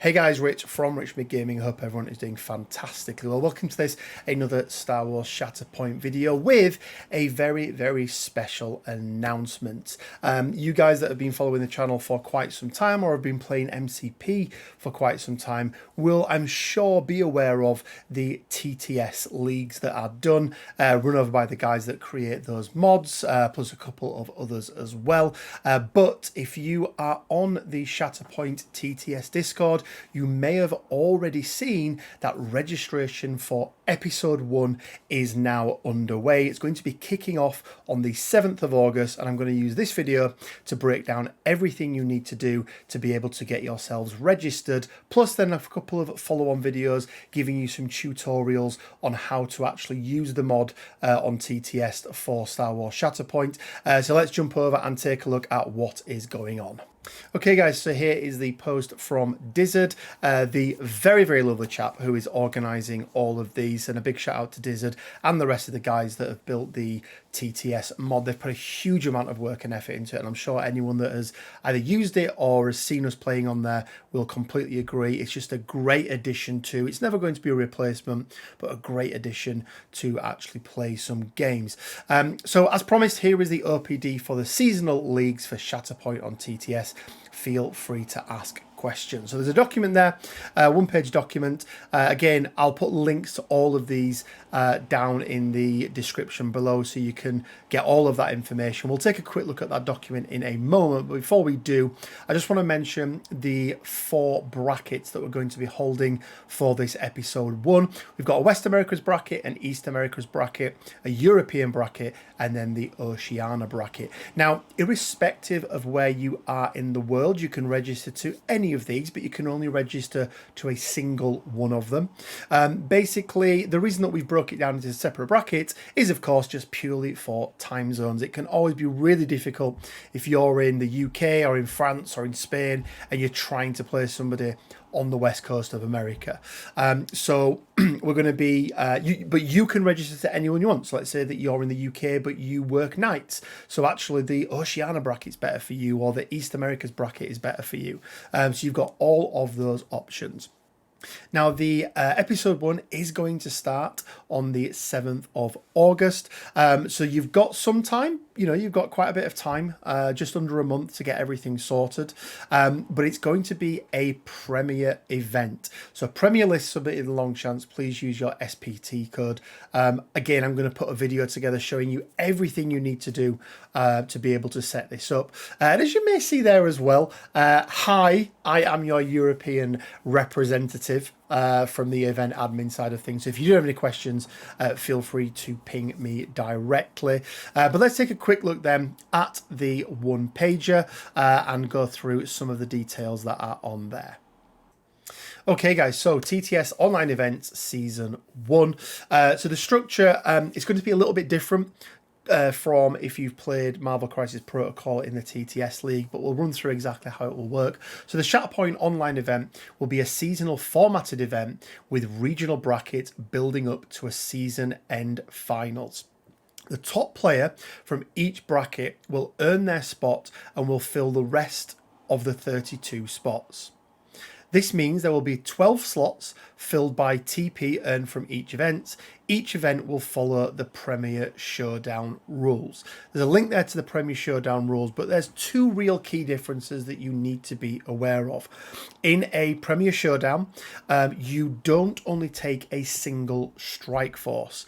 Hey guys, Rich from Richmond Gaming. I hope everyone is doing fantastically well. Welcome to this, another Star Wars Shatterpoint video with a very, very special announcement. You guys that have been following the channel for quite some time or have been playing MCP for quite some time will, I'm sure, be aware of the TTS leagues that are done, run over by the guys that create those mods, plus a couple of others as well. But if you are on the Shatterpoint TTS Discord, you may have already seen that registration for episode 1 is now underway. It's going to be kicking off on the 7th of August, and I'm going to use this video to break down everything you need to do to be able to get yourselves registered, plus then a couple of follow-on videos giving you some tutorials on how to actually use the mod on TTS for Star Wars Shatterpoint. So let's jump over and take a look at what is going on. Okay guys, so here is the post from Dizzard, the very, very lovely chap who is organising all of these, and a big shout out to Dizzard and the rest of the guys that have built the TTS mod. They've put a huge amount of work and effort into it, and I'm sure anyone that has either used it or has seen us playing on there will completely agree. It's just a great addition to, it's never going to be a replacement, but a great addition to actually play some games. So as promised, here is the OPD for the seasonal leagues for Shatterpoint on TTS. Feel free to ask questions. So there's a document there, one-page document. Again, I'll put links to all of these down in the description below so you can get all of that information. We'll take a quick look at that document in a moment, but before we do, I just want to mention the 4 brackets that we're going to be holding for this episode 1. We've got a West America's bracket, an East America's bracket, a European bracket, and then the Oceania bracket. Now, irrespective of where you are in the world, you can register to any of these, but you can only register to a single one of them. Basically, the reason that we've broke it down into separate brackets is, of course, just purely for time zones. It can always be really difficult if you're in the UK or in France or in Spain and you're trying to play somebody on the west coast of America. So we're going to be, but you can register to anyone you want. So let's say that you're in the UK, but you work nights. So actually the Oceania bracket's better for you, or the East America's bracket is better for you. So you've got all of those options. Now, the episode 1 is going to start on the 7th of August. So you've got some time, you know, you've got quite a bit of time, just under a month to get everything sorted. But it's going to be a Premier event. So Premier list submitted in long chance, please use your SPT code. Again, I'm going to put a video together showing you everything you need to do to be able to set this up. And as you may see there as well, hi, I am your European representative from the event admin side of things. So if you do have any questions, feel free to ping me directly. But let's take a quick look then at the one pager and go through some of the details that are on there. Okay guys, so TTS Online Events Season 1. So the structure is going to be a little bit different from if you've played Marvel Crisis Protocol in the TTS League, but we'll run through exactly how it will work. So the Shatterpoint Online event will be a seasonal formatted event with regional brackets building up to a season end finals. The top player from each bracket will earn their spot and will fill the rest of the 32 spots. This means there will be 12 slots filled by TP earned from each event. Each event will follow the Premier Showdown rules. There's a link there to the Premier Showdown rules, but there's 2 real key differences that you need to be aware of. In a Premier Showdown, you don't only take a single strike force.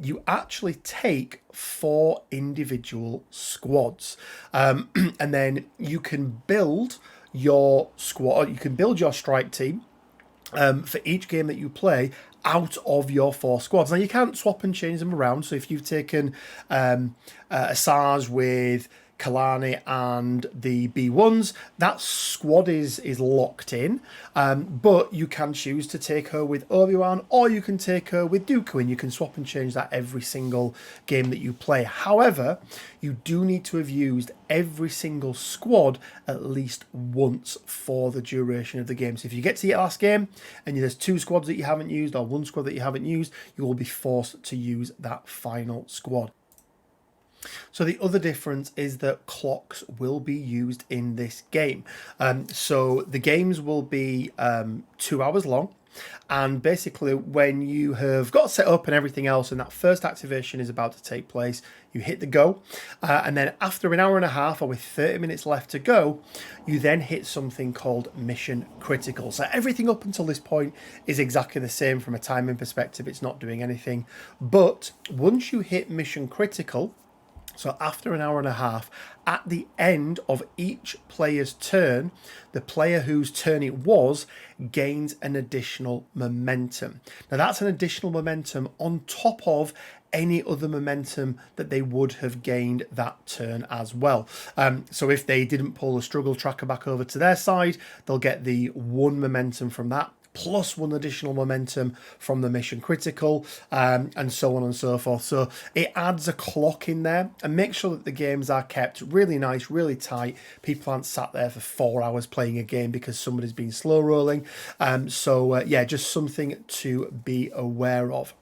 You actually take 4 individual squads. And then you can build your squad, you can build your strike team for each game that you play out of your 4 squads. Now you can't swap and change them around. So if you've taken Asajj with Kalani and the B1s, that squad is locked in, but you can choose to take her with Obi-Wan, or you can take her with Dooku, and you can swap and change that every single game that you play. However, you do need to have used every single squad at least once for the duration of the game. So if you get to your last game and there's 2 squads that you haven't used or 1 squad that you haven't used, you will be forced to use that final squad. So the other difference is that clocks will be used in this game. So the games will be 2 hours long. And basically, when you have got set up and everything else, and that first activation is about to take place, you hit the go. And then after an hour and a half, or with 30 minutes left to go, you then hit something called mission critical. So everything up until this point is exactly the same from a timing perspective. It's not doing anything. But once you hit mission critical, so after an hour and a half, at the end of each player's turn, the player whose turn it was gains an additional momentum. Now that's an additional momentum on top of any other momentum that they would have gained that turn as well. So if they didn't pull a struggle tracker back over to their side, they'll get the 1 momentum from that, plus 1 additional momentum from the mission critical, and so on and so forth. So it adds a clock in there and makes sure that the games are kept really nice, really tight. People aren't sat there for 4 hours playing a game because somebody's been slow rolling. Yeah, just something to be aware of.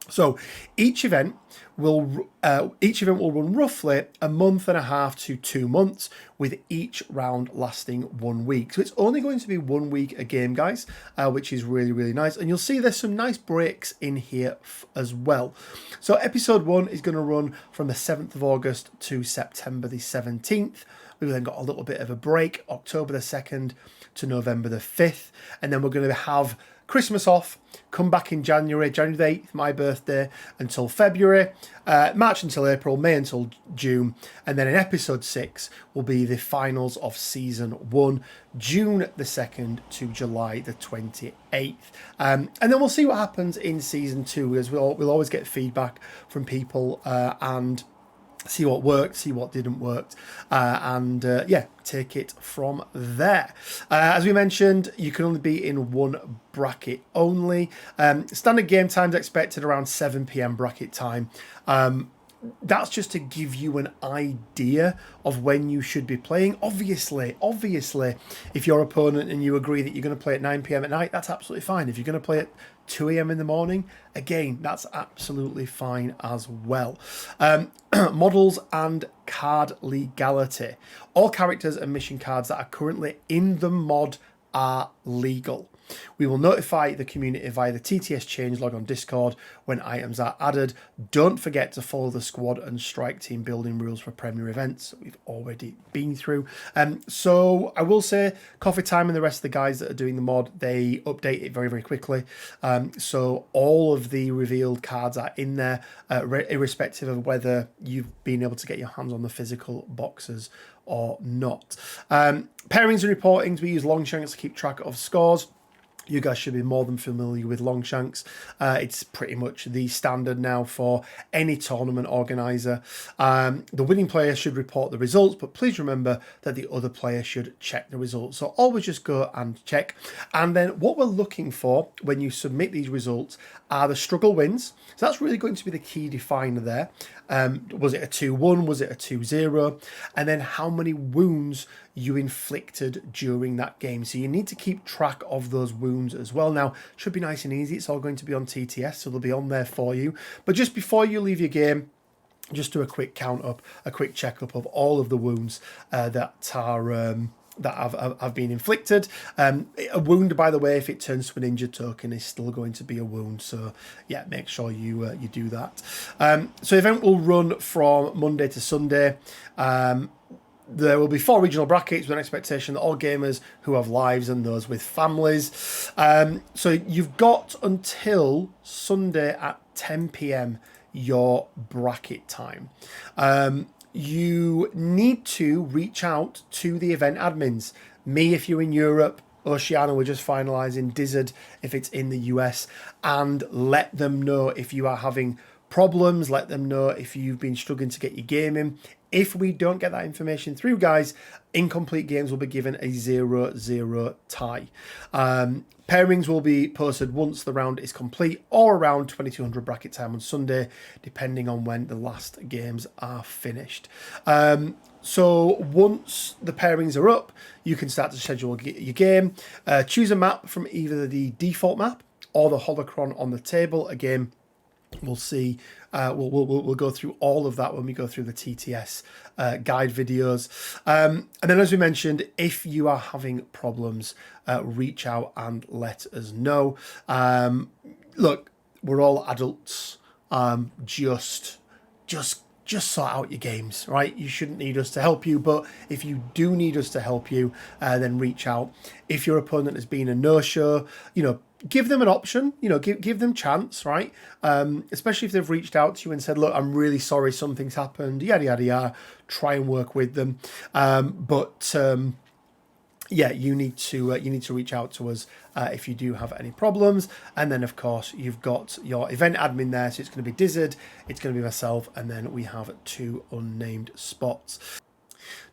So each event will run roughly a month and a half to 2 months, with each round lasting 1 week. So it's only going to be 1 week a game, guys, which is really, really nice. And you'll see there's some nice breaks in here as well. So episode 1 is going to run from the 7th of August to September the 17th. We've then got a little bit of a break, October the 2nd to November the 5th. And then we're going to have Christmas off, come back in January the 8th, my birthday, until February, March until April, May until June, and then in episode 6 will be the finals of season 1, June the 2nd to July the 28th. And then we'll see what happens in season 2, as we'll always get feedback from people and see what worked, see what didn't work, and take it from there. As we mentioned, you can only be in 1 bracket only. Standard game times expected around 7 p.m. bracket time. That's just to give you an idea of when you should be playing. Obviously, if your opponent and you agree that you're going to play at 9 p.m. at night, that's absolutely fine. If you're going to play at 2 a.m. in the morning, again, that's absolutely fine as well. Models and card legality. All characters and mission cards that are currently in the mod are legal. We will notify the community via the TTS changelog on Discord when items are added. Don't forget to follow the squad and strike team building rules for Premier events that we've already been through. So I will say Coffee Time and the rest of the guys that are doing the mod, they update it very, very quickly. So all of the revealed cards are in there, irrespective of whether you've been able to get your hands on the physical boxes or not. Pairings and reportings, we use Longshanks to keep track of scores. You guys should be more than familiar with Longshanks. It's pretty much the standard now for any tournament organizer. The winning player should report the results, but please remember that the other player should check the results. So always just go and check. And then what we're looking for when you submit these results are the struggle wins. So that's really going to be the key definer there. Was it a 2-1? Was it a 2-0? And then how many wounds you inflicted during that game. So you need to keep track of those wounds as well. Now, it should be nice and easy. It's all going to be on TTS, so they'll be on there for you. But just before you leave your game, just do a quick count up, a quick checkup of all of the wounds that have been inflicted. A wound, by the way, if it turns to an injured token, is still going to be a wound. So yeah, make sure you do that. So event will run from Monday to Sunday. There will be 4 regional brackets with an expectation that all gamers who have lives and those with families. So you've got until Sunday at 10 p.m. your bracket time. You need to reach out to the event admins. Me if you're in Europe, Oceania, we're just finalising, Dizzard if it's in the US, and let them know if you are having problems, let them know if you've been struggling to get your game in. If we don't get that information through, guys, incomplete games will be given a 0-0 tie. Pairings will be posted once the round is complete or around 2200 bracket time on Sunday, depending on when the last games are finished. So once the pairings are up, you can start to schedule your game. Choose a map from either the default map or the holocron on the table. Again, We'll see. We'll go through all of that when we go through the TTS guide videos. And then, as we mentioned, if you are having problems, reach out and let us know. Look, we're all adults. Just sort out your games, right? You shouldn't need us to help you, but if you do need us to help you, then reach out. If your opponent has been a no-show, you know, give them an option, you know, give them chance, right? Especially if they've reached out to you and said, look, I'm really sorry, something's happened, yada, yada, yada. Try and work with them. Yeah, you need to reach out to us if you do have any problems. And then, of course, you've got your event admin there. So it's going to be Dizzard, it's going to be myself, and then we have 2 unnamed spots.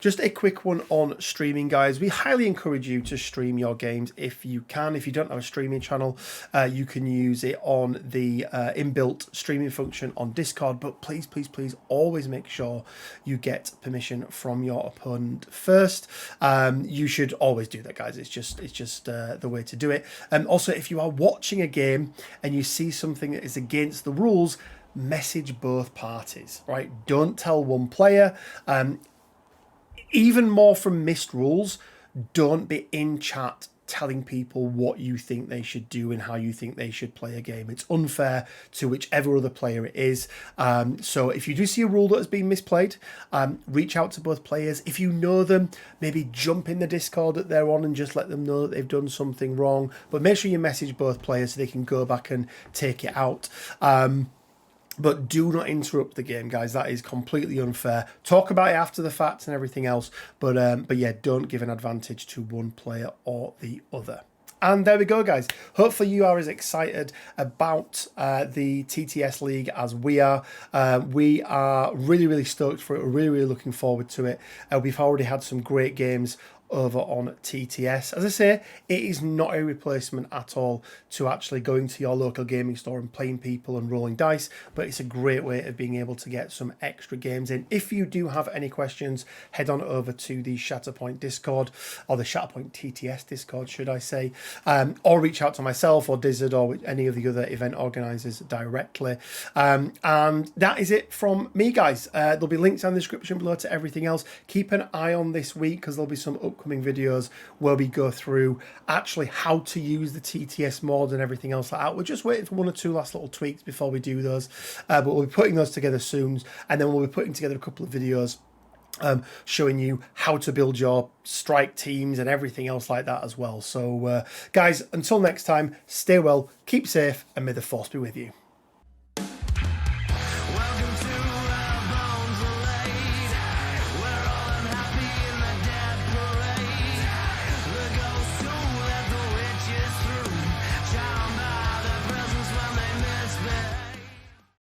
Just a quick one on streaming, guys. We highly encourage you to stream your games if you can. If you don't have a streaming channel, you can use it on the inbuilt streaming function on Discord. But please, please, please always make sure you get permission from your opponent first. You should always do that, guys. It's just the way to do it. Also, if you are watching a game and you see something that is against the rules, message both parties, right? Don't tell one player. Even more from missed rules, don't be in chat telling people what you think they should do and how you think they should play a game. It's unfair to whichever other player it is. So if you do see a rule that has been misplayed, reach out to both players. If you know them, maybe jump in the Discord that they're on and just let them know that they've done something wrong. But make sure you message both players so they can go back and take it out. But do not interrupt the game, guys. That is completely unfair. Talk about it after the fact and everything else. But yeah, don't give an advantage to one player or the other. And there we go, guys. Hopefully you are as excited about the TTS League as we are. We are really, really stoked for it. We're really, really looking forward to it. We've already had some great games over on TTS. As I say, it is not a replacement at all to actually going to your local gaming store and playing people and rolling dice, but it's a great way of being able to get some extra games in. If you do have any questions, head on over to the Shatterpoint Discord, or the Shatterpoint TTS Discord, should I say, or reach out to myself or Dizzard or any of the other event organisers directly. And that is it from me, guys. There'll be links in the description below to everything else. Keep an eye on this week because there'll be some upcoming videos where we go through actually how to use the TTS mod and everything else like that. We're just waiting for 1 or 2 last little tweaks before we do those, but we'll be putting those together soon, and then we'll be putting together a couple of videos showing you how to build your strike teams and everything else like that as well. So guys, until next time, stay well, keep safe, and may the force be with you.